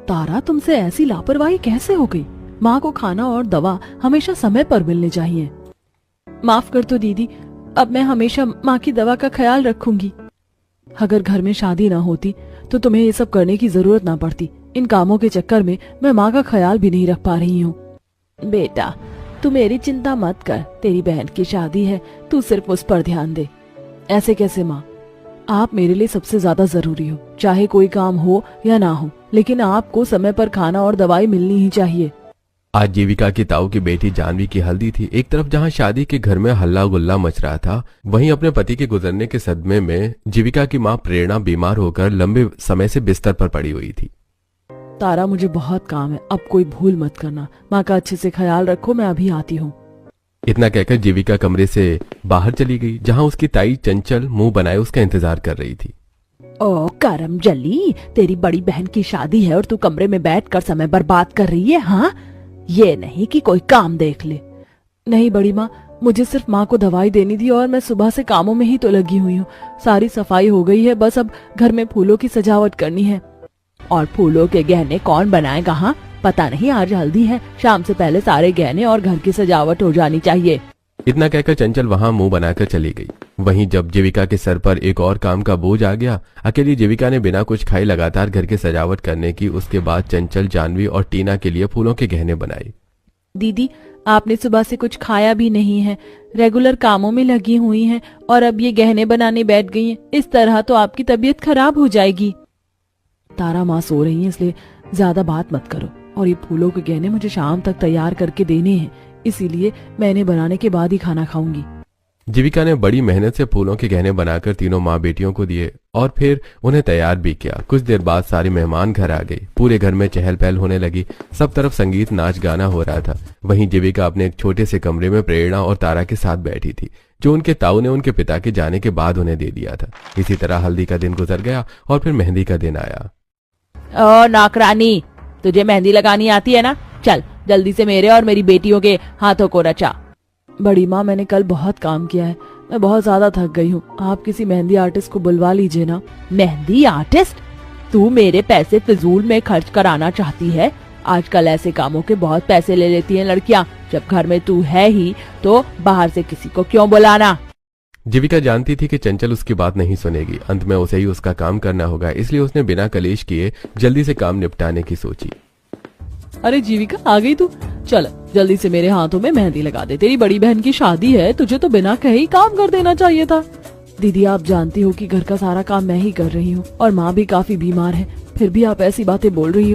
तारा, तुमसे ऐसी लापरवाही कैसे हो गई? माँ को खाना और दवा हमेशा समय पर मिलने चाहिए। माफ कर दो दीदी, अब मैं हमेशा माँ की दवा का ख्याल रखूंगी। अगर घर में शादी ना होती तो तुम्हें ये सब करने की जरूरत ना पड़ती। इन कामों के चक्कर में मैं माँ का ख्याल भी नहीं रख पा रही हूँ। बेटा, तू मेरी चिंता मत कर, तेरी बहन की शादी है, तू सिर्फ उस पर ध्यान दे। ऐसे कैसे माँ? आप मेरे लिए सबसे ज्यादा जरूरी हो, चाहे कोई काम हो या ना हो, लेकिन आपको समय पर खाना और दवाई मिलनी ही चाहिए। आज जीविका की ताऊ की बेटी जानवी की हल्दी थी। एक तरफ जहां शादी के घर में हल्ला गुल्ला मच रहा था, वहीं अपने पति के गुजरने के सदमे में जीविका की मां प्रेरणा बीमार होकर लंबे समय से बिस्तर पर पड़ी हुई थी। तारा, मुझे बहुत काम है, अब कोई भूल मत करना। माँ का अच्छे से ख्याल रखो, मैं अभी आती हूँ। इतना कहकर जीविका कमरे से बाहर चली गई, जहां उसकी ताई चंचल मुंह बनाए उसका इंतजार कर रही थी। ओ करम जली, तेरी बड़ी बहन की शादी है और तू कमरे में बैठकर समय बर्बाद कर रही है। हाँ, ये नहीं कि कोई काम देख ले। नहीं बड़ी माँ, मुझे सिर्फ माँ को दवाई देनी थी और मैं सुबह से कामों में ही तो लगी हुई हूँ। सारी सफाई हो गई है, बस अब घर में फूलों की सजावट करनी है। और फूलों के गहने कौन बनाएगा? हाँ, पता नहीं, आज हल्दी है, शाम से पहले सारे गहने और घर की सजावट हो जानी चाहिए। इतना कहकर चंचल वहां मुंह बनाकर चली गई। वहीं जब जीविका के सर पर एक और काम का बोझ आ गया, अकेली जीविका ने बिना कुछ खाए लगातार घर की सजावट करने की। उसके बाद चंचल जानवी और टीना के लिए फूलों के गहने बनाए। दीदी, आपने सुबह से कुछ खाया भी नहीं है, रेगुलर कामों में लगी हुई हैं और अब ये गहने बनाने बैठ गई हैं। इस तरह तो आपकी तबीयत खराब हो जाएगी। तारा, माँ सो रही है, इसलिए ज्यादा बात मत करो। और ये फूलों के गहने मुझे शाम तक तैयार करके देने हैं, इसीलिए मैं इन्हें बनाने के बाद ही खाना खाऊंगी। जीविका ने बड़ी मेहनत से फूलों के गहने बनाकर तीनों माँ बेटियों को दिए और फिर उन्हें तैयार भी किया। कुछ देर बाद सारे मेहमान घर आ गए। पूरे घर में चहल पहल होने लगी, सब तरफ संगीत नाच गाना हो रहा था। वहीं जीविका अपने एक छोटे से कमरे में प्रेरणा और तारा के साथ बैठी थी, जो उनके ताऊ ने उनके पिता के जाने के बाद उन्हें दे दिया था। इसी तरह हल्दी का दिन गुजर गया और फिर मेहंदी का दिन आया। ओ नौकरानी, तुझे मेहंदी लगानी आती है ना? चल जल्दी से मेरे और मेरी बेटियों के हाथों को रचा। बड़ी माँ, मैंने कल बहुत काम किया है, मैं बहुत ज्यादा थक गई हूँ। आप किसी मेहंदी आर्टिस्ट को बुलवा लीजिए ना। मेहंदी आर्टिस्ट? तू मेरे पैसे फिजूल में खर्च कराना चाहती है? आजकल ऐसे कामों के बहुत पैसे ले लेती हैं लड़कियाँ। जब घर में तू है ही तो बाहर से किसी को क्यों बुलाना? जीविका जानती थी कि चंचल उसकी बात नहीं सुनेगी। अंत में उसे ही उसका काम करना होगा, इसलिए उसने बिना कलेश किए जल्दी से काम निपटाने की सोची। अरे जीविका, आ गई तू? चल जल्दी से मेरे हाथों में मेहंदी लगा दे। तेरी बड़ी बहन की शादी है, तुझे तो बिना कहे ही काम कर देना चाहिए था। दीदी, आप जानती हो कि घर का सारा काम मैं ही कर रही हूँ और माँ भी काफी बीमार है, फिर भी आप ऐसी बातें बोल रही हो।